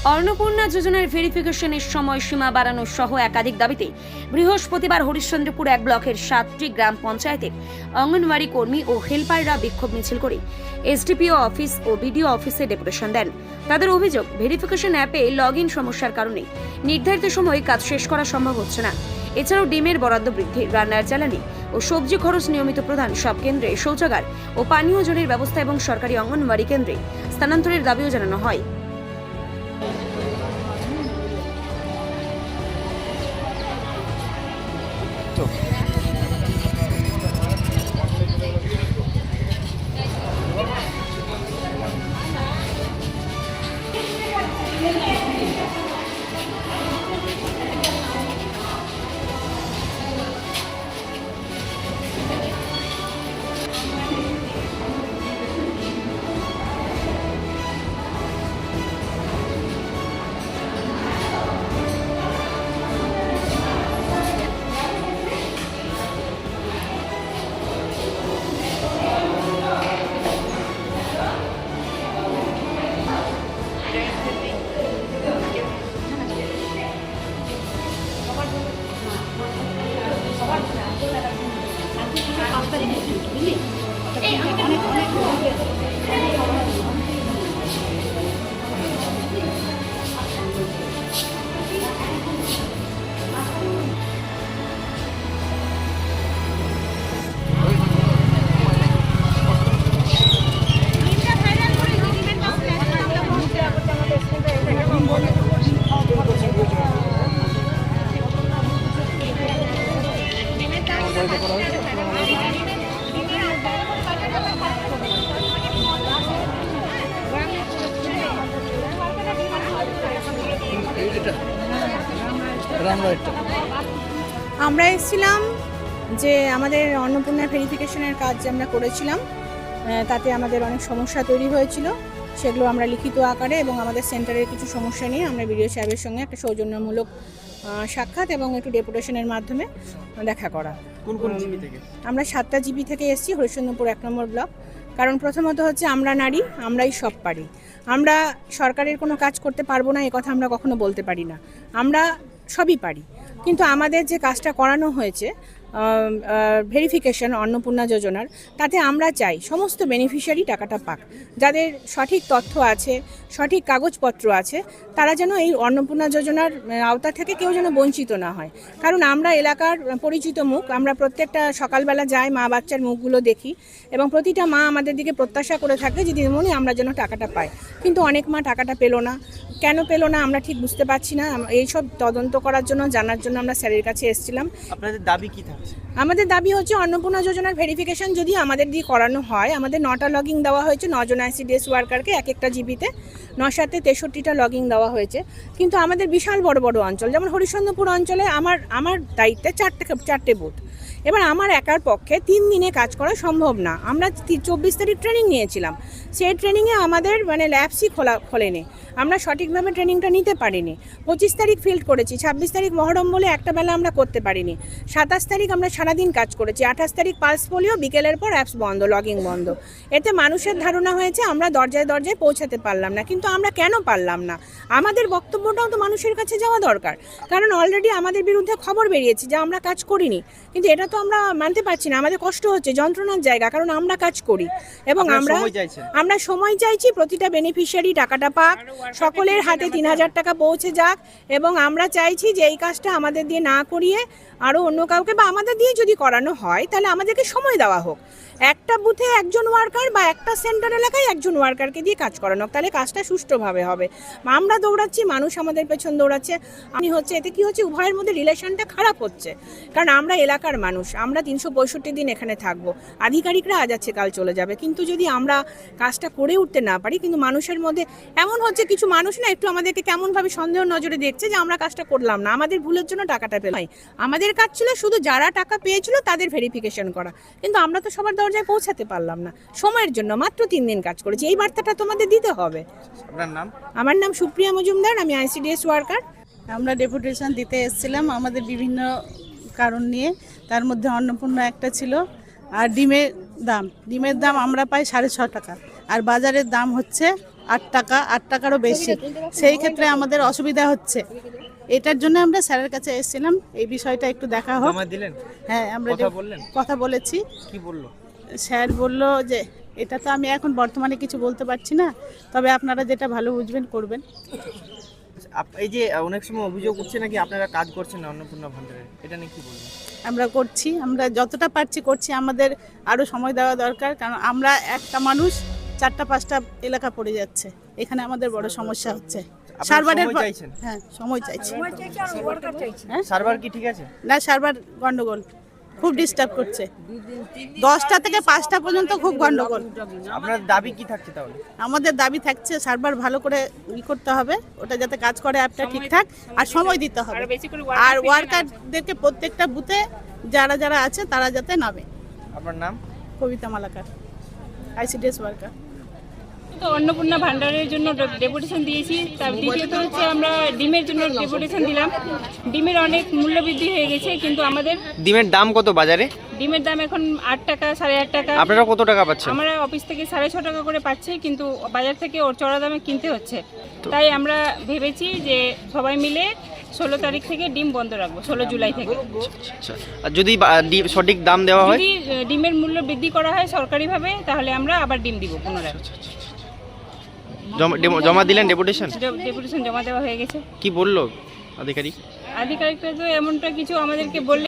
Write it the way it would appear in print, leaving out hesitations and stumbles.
অন্নপূর্ণা যোজনার ভেরিফিকেশনের সময়সীমা বাড়ানো সহ একাধিক দাবিতে বৃহস্পতিবার হরিশ্চন্দ্রপুর 1 ব্লকের 7টি গ্রাম পঞ্চায়েতের অঙ্গনওয়াড়ি কর্মী ও হেল্পাররা বিক্ষোভ মিছিল করে এসডিপিও অফিস ও বিডিও অফিসে ডেপুটেশন দেন। তাদের অভিযোগ, ভেরিফিকেশন অ্যাপে লগইন সমস্যার কারণে নির্ধারিত সময়ে কাজ শেষ করা সম্ভব হচ্ছে না। এছাড়াও ডিমের বরাদ্দ বৃদ্ধি, রান্নার জ্বালানি ও সবজি খরচ নিয়মিত প্রদান, সব কেন্দ্রে শৌচাগার ও পানীয় জলের ব্যবস্থা এবং সরকারি অঙ্গনওয়াড়ি কেন্দ্রে স্থানান্তরের দাবিও জানানো হয়। আমরা এসেছিলাম যে আমাদের অন্নপূর্ণা ভেরিফিকেশনের কাজ আমরা করেছিলাম, তাতে আমাদের অনেক সমস্যা তৈরি হয়েছিল। সেগুলো আমরা লিখিত আকারে এবং আমাদের সেন্টারের কিছু সমস্যা নিয়ে আমরা বিডিও সাহেবের সঙ্গে একটা সৌজন্যমূলক সাক্ষাৎ এবং একটু ডেপুটেশনের মাধ্যমে দেখা করা। কোন কোন জিপি থেকে? আমরা 7টা জিপি থেকে এসেছি, হরিশ্চন্দ্রপুর 1 নম্বর ব্লক। কারণ প্রথমত হচ্ছে আমরা নারী, আমরাই সব পারি। আমরা সরকারের কোনো কাজ করতে পারবো না এ কথা আমরা কখনো বলতে পারি না, আমরা সবই পারি। কিন্তু আমাদের যে কাজটা করানো হয়েছে ভেরিফিকেশন অন্নপূর্ণা যোজনার, তাতে আমরা চাই সমস্ত বেনিফিশিয়ারি টাকাটা পাক। যাদের সঠিক তথ্য আছে, সঠিক কাগজপত্র আছে, তারা যেন এই অন্নপূর্ণা যোজনার আওতা থেকে কেউ যেন বঞ্চিত না হয়। কারণ আমরা এলাকার পরিচিত মুখ, আমরা প্রত্যেকটা সকালবেলা যাই, মা বাচ্চার মুখগুলো দেখি এবং প্রতিটা মা আমাদের দিকে প্রত্যাশা করে থাকে যে দিদিমণি আমরা যেন টাকাটা পাই। কিন্তু অনেক মা টাকাটা পেলো না। কেন পেলো না আমরা ঠিক বুঝতে পারছি না। এইসব তদন্ত করার জন্য, জানার জন্য আমরা স্যারের কাছে এসেছিলাম। আপনাদের দাবি কি থাকছে? আমাদের দাবি হচ্ছে অন্নপূর্ণা যোজনার ভেরিফিকেশন যদি আমাদের দিয়ে করানো হয়, আমাদের 9টা লগিং দেওয়া হয়েছে, 9 জন আইসিডিএস ওয়ার্কারকে এক একটা জিপিতে, 9-7 63টা লগিং দেওয়া হয়েছে। কিন্তু আমাদের বিশাল বড় বড় অঞ্চল, যেমন হরিশ্চন্দ্রপুর অঞ্চলে আমার দায়িত্বে 4টে বুথ। এবার আমার একার পক্ষে 3 দিনে কাজ করা সম্ভব না। আমরা 24 তারিখ ট্রেনিং নিয়েছিলাম, সেই ট্রেনিংয়ে আমাদের ল্যাবসই খোলেনি, আমরা সঠিকভাবে ট্রেনিংটা নিতে পারিনি। 25 তারিখ ফিল্ড করেছি, 26 তারিখ মহরম বলে একটা বেলা আমরা করতে পারিনি, 27 তারিখ আমরা সারাদিন কাজ করেছি, 28 তারিখ পালস পোলিও, বিকেলের পর অ্যাপস বন্ধ, লগিং বন্ধ। এতে মানুষের ধারণা হয়েছে আমরা দরজায় দরজায় পৌঁছাতে পারলাম না। কিন্তু আমরা কেন পারলাম না? আমাদের বক্তব্যটাও তো মানুষের কাছে যাওয়া দরকার। কারণ অলরেডি আমাদের বিরুদ্ধে খবর বেরিয়েছে যে আমরা কাজ করিনি, কিন্তু এটা তো আমরা মানতে পারছি না। আমাদের কষ্ট হচ্ছে, যন্ত্রণার জায়গা, কারণ আমরা কাজ করি এবং আমরা সময় চাইছি প্রতিটা বেনিফিশিয়ারি টাকাটা পাক, সকলের হাতে 3000 টাকা পৌঁছে যাক। এবং আমরা চাইছি যে এই কাজটা আমাদের দিয়ে না করিয়ে আরও অন্য কাউকে বা আমাদের দিয়ে যদি করানো হয় তাহলে আমাদেরকে সময় দেওয়া হোক। একটা বুথে একজন ওয়ার্কার বা একটা সেন্টার এলাকায় একজন ওয়ার্কারকে দিয়ে কাজ করানো, তাহলে কাজটা সুষ্ঠুভাবে হবে। আমরা দৌড়াচ্ছি, মানুষ আমাদের পেছন দৌড়াচ্ছে, এতে কি হচ্ছে, উভয়ের মধ্যে রিলেশনটা খারাপ হচ্ছে। কারণ আমরা এলাকার মানুষ, আমরা 365 দিন এখানে থাকবো, আধিকারিকরা আজ আছে কাল চলে যাবে। কিন্তু যদি আমরা কাজটা করে উঠতে না পারি, কিন্তু মানুষের মধ্যে এমন হচ্ছে, কিছু মানুষ না একটু আমাদেরকে কেমনভাবে সন্দেহ নজরে দেখছে যে আমরা কাজটা করলাম না, আমাদের ভুলের জন্য টাকাটা পেলাম। আমাদের কাজ ছিল শুধু যারা টাকা পেয়েছিল তাদের ভেরিফিকেশন করা, কিন্তু আমরা তো সবার দরজায় পৌঁছাতে পারলাম না। সময়ের জন্য মাত্র 3 দিন কাজ করেছি, এই বার্তাটা তোমাদের দিতে হবে। আপনার নাম? আমার নাম সুপ্রিয়া মজুমদার, আমি আইসিডিএস ওয়ার্কার। আমরা ডেপুটেশন দিতে এসেছিলাম আমাদের বিভিন্ন কারণ নিয়ে, তার মধ্যে অন্নপূর্ণা একটা ছিল। আর ডিমের দাম আমরা পাই 6.5 টাকা, আর বাজারের দাম হচ্ছে 8 টাকারও বেশি, সেই ক্ষেত্রে আমাদের অসুবিধা হচ্ছে। এটার জন্য আমরা স্যারের কাছে এসেছিলাম, এই বিষয়টা একটু দেখা হোক। জমা দিলেন? হ্যাঁ, আমরা কথা বললেন? কথা বলেছি। কি বললো? স্যার বলল যে এটা তো আমি এখন বর্তমানে কিছু বলতে পারছি না, তবে আপনারা যেটা ভালো বুঝবেন করবেন। এই যে অনেক সময় অভিযোগ উঠছে নাকি আপনারা কাজ করছেন না অন্নপূর্ণা ভান্ডারে, এটা নিয়ে কি বলবেন? আমরা করছি, আমরা যতটা পারছি করছি। আমাদের আরও সময় দেওয়া দরকার, কারণ আমরা একটা মানুষ 4টা-5টা এলাকা পড়ে যাচ্ছে, এখানে আমাদের বড় সমস্যা হচ্ছে। আপনারা সার্ভারের সময় চাইছেন? হ্যাঁ, সময় চাইছি। সার্ভার কি ঠিক আছে? না, সার্ভার গন্ডগোল, খুব ডিস্টার্ব করছে। 10টা থেকে 5টা পর্যন্ত খুব গন্ডগোল। আপনার দাবি কি থাকছে তাহলে? আমাদের দাবি থাকছে সার্ভার ভালো করে করতে হবে, ওটা যাতে কাজ করে অ্যাপটা ঠিকঠাক, আর সময় দিতে হবে। আর ওয়ার্কারদেরকে প্রত্যেকটা বুথে যারা যারা আছে তারা যাতে নামে। আপনার নাম? কবিতা মালাকার, আইসিডিএস ওয়ার্কার। তো অন্নপূর্ণা ভান্ডারের জন্য ডেপুটেশন দিয়েছি। তার দ্বিতীয়ত হচ্ছে আমরা ডিমের জন্য ডেপুটেশন দিলাম। ডিমের অনেক মূল্য বৃদ্ধি হয়ে গেছে, কিন্তু আমাদের ডিমের দাম কত বাজারে? ডিমের দাম এখন 8 টাকা, 8.5 টাকা। আপনারা কত টাকা পাচ্ছেন? আমরা অফিস থেকে 6.5 টাকা করে পাচ্ছি, কিন্তু বাজার থেকে ওর চড়া দামে কিনতে হচ্ছে। তাই আমরা ভেবেছি যে সবাই মিলে 16 তারিখ থেকে ডিম বন্ধ রাখবো, 16 জুলাই থেকে। আচ্ছা, আর যদি সঠিক দাম দেওয়া হয়? যদি ডিমের মূল্য বৃদ্ধি করা হয় সরকারিভাবে, তাহলে আমরা আবার ডিম দিব পুনরায়। জমা দিলেন ডেপুটেশন? ডেপুটেশন জমা দেওয়া হয়ে গেছে। কি বললো আধিকারিক? আধিকারিকরা তো এমনটা কিছু আমাদেরকে বললে